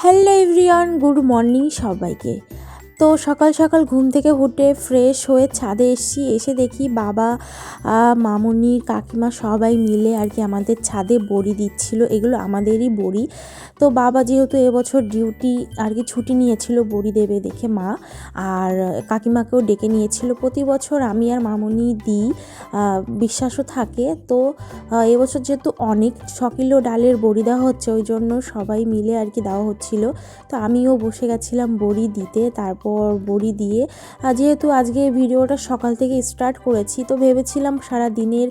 Hello everyone, good morning সবাইকে। তো সকাল সকাল ঘুম থেকে উঠে ফ্রেশ হয়ে ছাদে এসে দেখি বাবা, মামুনি, কাকিমা সবাই মিলে আর কি আমাদের ছাদে বড়ি দিচ্ছিল। এগুলো আমাদেরই বড়ি। তো বাবা যেহেতু এবছর ডিউটি আর কি ছুটি নিয়েছিল বড়ি দেবে দেখে মা, আর কাকিমাকেও ডেকে নিয়েছিল। প্রতি বছর আমি আর মামুনি দিই, বিশ্বাসও থাকে। তো এবছর যেহেতু অনেক 6 কিলো ডালের বড়ি দেওয়া হচ্ছে, ওই জন্য সবাই মিলে আর কি দেওয়া হচ্ছিল। তো আমিও বসে গেছিলাম বড়ি দিতে। তারপর বড়ি দিয়ে যেহেতু আজকে ভিডিওটা সকাল থেকে স্টার্ট করেছি, তো ভেবেছিলাম সারা দিনের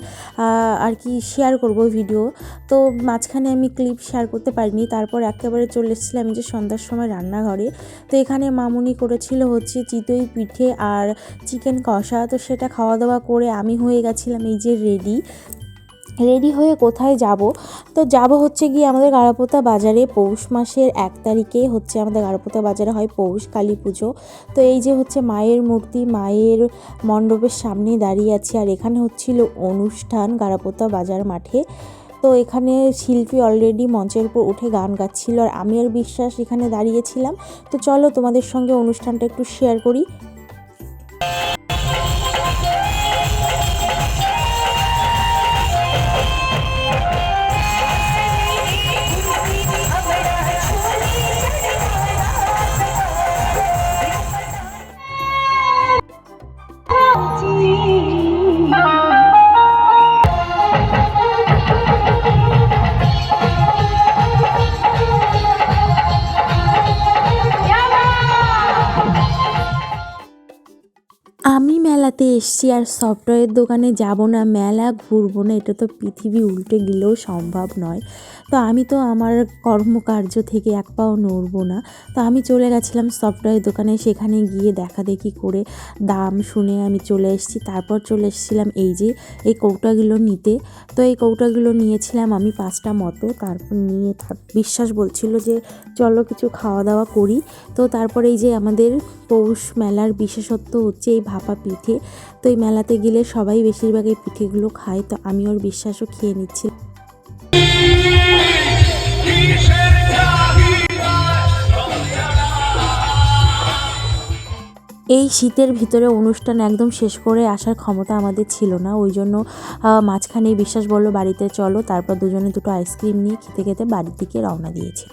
আর কি শেয়ার করব ভিডিও। তো মাঝখানে আমি ক্লিপ শেয়ার করতে পারিনি। তারপর একেবারে চলে এসেছিলাম যে সন্ধ্যার সময় রান্নাঘরে। তো এখানে মামুনি করেছিল হচ্ছে চিতই পিঠে আর চিকেন কষা। তো সেটা খাওয়া দাওয়া করে আমি হয়ে গেছিলাম এই যে রেডি হয়ে কোথায় যাব। তো যাব হচ্ছে গিয়ে আমাদের গাড়াপোতা বাজারে। পৌষ মাসের 1 তারিখে হচ্ছে আমাদের গাড়াপোতা বাজারে হয় পৌষ কালী পুজো। তো এই যে হচ্ছে মায়ের মূর্তি, মায়ের মণ্ডপের সামনে দাঁড়িয়ে আছি। আর এখানে হচ্ছিল অনুষ্ঠান গাড়াপোতা বাজার মাঠে। তো এখানে শিল্পী অলরেডি মঞ্চের উপর উঠে গান গাচ্ছিল, আর আমি আর বিশ্বাস এখানে দাঁড়িয়েছিলাম। তো চলো তোমাদের সঙ্গে অনুষ্ঠানটা একটু শেয়ার করি। আমি মেলাতে এসছি আর সফটওয়্যার দোকানে যাব না, মেলা ঘুরবো না, এটা তো পৃথিবী উল্টে গেলেও সম্ভব নয়। তো আমি তো আমার কর্মকার্য থেকে এক পাও নড়বো না। তো আমি চলে গেছিলাম সফটওয়্যার দোকানে। সেখানে গিয়ে দেখাদেখি করে দাম শুনে আমি চলে এসেছি। তারপর চলে এসেছিলাম এই কৌটাগুলো নিতে। তো এই কৌটাগুলো নিয়েছিলাম আমি 5টা মতো। তারপর নিয়ে বিশ্বাস বলছিল যে চলো কিছু খাওয়া দাওয়া করি। তো তারপর এই যে আমাদের পৌষ মেলার বিশেষত্ব হচ্ছে এই ভাপা পিঠে। তো এই মেলাতে গেলে সবাই বেশিরভাগ এই পিঠেগুলো খায়। তো আমি ওর বিশ্বাসও খেয়ে নিচ্ছি। এই শীতের ভিতরে অনুষ্ঠান একদম শেষ করে আসার ক্ষমতা আমাদের ছিল না, ওই জন্য মাঝখানেই বিশ্বাস বলল বাড়িতে চলো। তারপর দুজনে দুটো আইসক্রিম নিয়ে খেতে খেতে বাড়ির দিকে রওনা দিয়েছি।